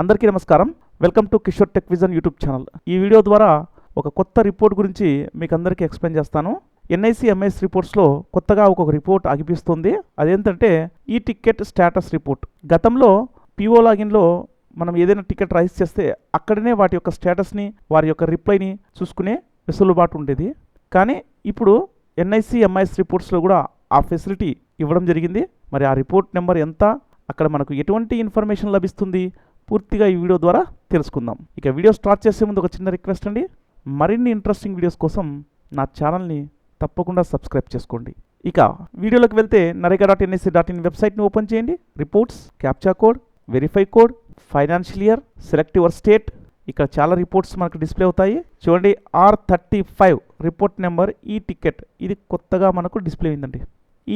అందరికీ నమస్కారం. Welcome to Kishore tech vision YouTube channel. ఈ వీడియో ద్వారా ఒక కొత్త రిపోర్ట్ గురించి మీకు అందరికీ ఎక్స్ప్లెయిన్ చేస్తాను. ఎన్ఐసి ఎంఐఎస్ రిపోర్ట్స్లో కొత్తగా ఒక రిపోర్ట్ ఆగిపిస్తుంది. అదేంటంటే ఈ టికెట్ స్టేటస్ రిపోర్ట్. గతంలో పిఓ లాగిన్లో మనం ఏదైనా టికెట్ రైజ్ చేస్తే అక్కడనే వాటి యొక్క స్టేటస్ని, వారి యొక్క రిప్లైని చూసుకునే వెసులుబాటు ఉండేది. కానీ ఇప్పుడు ఎన్ఐసి ఎంఐఎస్ రిపోర్ట్స్లో కూడా ఆ ఫెసిలిటీ ఇవ్వడం జరిగింది. మరి ఆ రిపోర్ట్ నెంబర్ ఎంత, అక్కడ మనకు ఎటువంటి ఇన్ఫర్మేషన్ లభిస్తుంది, పూర్తిగా ఈ వీడియో ద్వారా తెలుసుకుందాం. ఇక వీడియో స్టార్ట్ చేసే ముందు ఒక చిన్న రిక్వెస్ట్ అండి, మరిన్ని ఇంట్రెస్టింగ్ వీడియోస్ కోసం నా ఛానల్ని తప్పకుండా సబ్స్క్రైబ్ చేసుకోండి. ఇక వీడియోలోకి వెళ్తే nrega.nic.in వెబ్సైట్ని ఓపెన్ చేయండి. Reports, captcha code, verify code, financial year, select your state. ఇక్కడ చాలా రిపోర్ట్స్ మనకు డిస్ప్లే అవుతాయి. చూడండి, R35 రిపోర్ట్ నెంబర్ ఈ టికెట్, ఇది కొత్తగా మనకు డిస్ప్లే అయిందండి.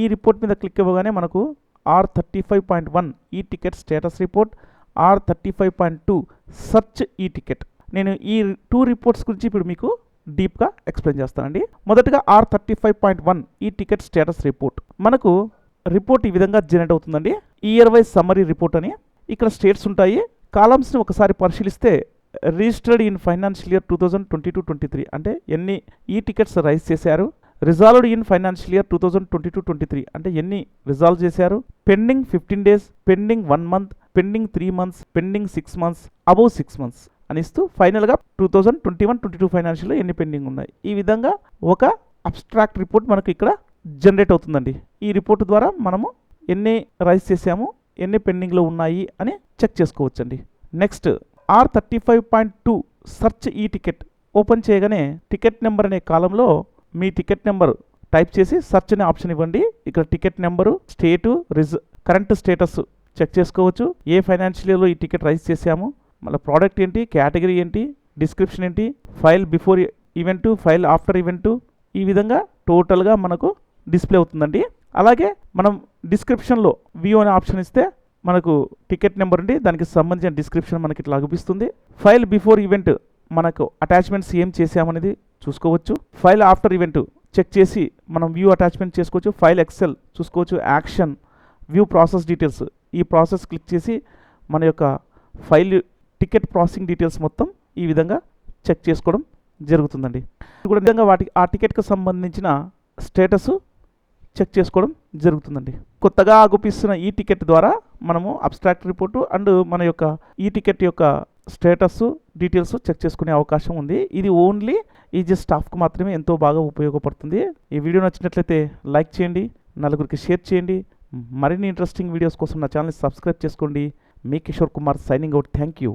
ఈ రిపోర్ట్ మీద క్లిక్ ఇవ్వగానే మనకు R35.1 ఈ ticket status report, R35.2 search ఈ టికెట్. నేను ఈ 2 రిపోర్ట్స్ గురించి ఇప్పుడు మీకు డీప్గా ఎక్స్ప్లెయిన్ చేస్తానండి. మొదటగా R35.1 ఈ టికెట్ స్టేటస్ రిపోర్ట్. మనకు రిపోర్ట్ ఈ విధంగా జనరేట్ అవుతుందండి. ఇయర్ వైజ్ సమ్మరీ రిపోర్ట్ అని ఇక్కడ స్టేట్స్ ఉంటాయి. కాలమ్స్ని ఒకసారి పరిశీలిస్తే రిజిస్టర్డ్ ఇన్ ఫైనాన్షియల్ ఇయర్ 2022-23 అంటే ఎన్ని ఈ టికెట్స్ రైజ్ చేశారు, రిజాల్వ్డ్ ఇన్ ఫైనాన్షియల్ ఇయర్ 2022-23 అంటే ఎన్ని రిజాల్వ్ చేశారు, pending 15 days, pending 1 month, pending 3 months, pending 6 months, above 6 months అని ఇస్తూ ఫైనల్గా 2021-22 ఫైనాన్షియల్లో ఎన్ని పెండింగ్ ఉన్నాయి. ఈ విధంగా ఒక అబ్స్ట్రాక్ట్ రిపోర్ట్ మనకు ఇక్కడ జనరేట్ అవుతుందండి. ఈ రిపోర్ట్ ద్వారా మనము ఎన్ని రైజ్ చేసాము, ఎన్ని పెండింగ్లో ఉన్నాయి అని చెక్ చేసుకోవచ్చండి. నెక్స్ట్ R35.2 సర్చ్ ఈ టికెట్. ఓపెన్ చేయగానే టికెట్ నెంబర్ అనే కాలంలో మీ టికెట్ నెంబర్ టైప్ చేసి సర్చ్ అనే ఆప్షన్ ఇవ్వండి. ఇక్కడ టికెట్ నెంబరు, స్టేటు, కరెంట్ స్టేటస్ చెక్ చేసుకోవచ్చు. ఏ ఫైనాన్షియల్ ఇయర్లో ఈ టికెట్ రైజ్ చేసాము, మళ్ళీ ప్రోడక్ట్ ఏంటి, కేటగిరీ ఏంటి, డిస్క్రిప్షన్ ఏంటి, file before event, file after event, ఈ విధంగా టోటల్గా మనకు డిస్ప్లే అవుతుందండి. అలాగే మనం డిస్క్రిప్షన్లో వ్యూ అనే ఆప్షన్ ఇస్తే మనకు టికెట్ నెంబర్ ఉండి దానికి సంబంధించిన డిస్క్రిప్షన్ మనకి ఇట్లా లభిస్తుంది. ఫైల్ బిఫోర్ ఈవెంట్ మనకు అటాచ్మెంట్స్ ఏం చేసామనేది చూసుకోవచ్చు. ఫైల్ ఆఫ్టర్ ఈవెంట్ చెక్ చేసి మనం వ్యూ అటాచ్మెంట్ చేసుకోవచ్చు. ఫైల్ ఎక్సెల్ చూసుకోవచ్చు. యాక్షన్, వ్యూ ప్రాసెస్ డీటెయిల్స్, ఈ ప్రాసెస్ క్లిక్ చేసి మన యొక్క ఫైల్ టికెట్ ప్రాసెసింగ్ డీటెయిల్స్ మొత్తం ఈ విధంగా చెక్ చేసుకోవడం జరుగుతుందండి. కూడా విధంగా ఆ టికెట్కి సంబంధించిన స్టేటస్ చెక్ చేసుకోవడం జరుగుతుందండి. కొత్తగా ఆగుపిస్తున్న ఈ టికెట్ ద్వారా మనము అబ్స్ట్రాక్ట్ రిపోర్టు అండ్ మన యొక్క ఈ టికెట్ యొక్క స్టేటస్ డీటెయిల్స్ చెక్ చేసుకునే అవకాశం ఉంది. ఇది ఓన్లీ ఈజీ స్టాఫ్కి మాత్రమే ఎంతో బాగా ఉపయోగపడుతుంది. ఈ వీడియో నచ్చినట్లయితే లైక్ చేయండి, నలుగురికి షేర్ చేయండి. మరిన్ని ఇంట్రెస్టింగ్ వీడియోస్ కోసం నా ఛానల్ని సబ్స్క్రైబ్ చేసుకోండి. మీ Kishore Kumar signing out. Thank you.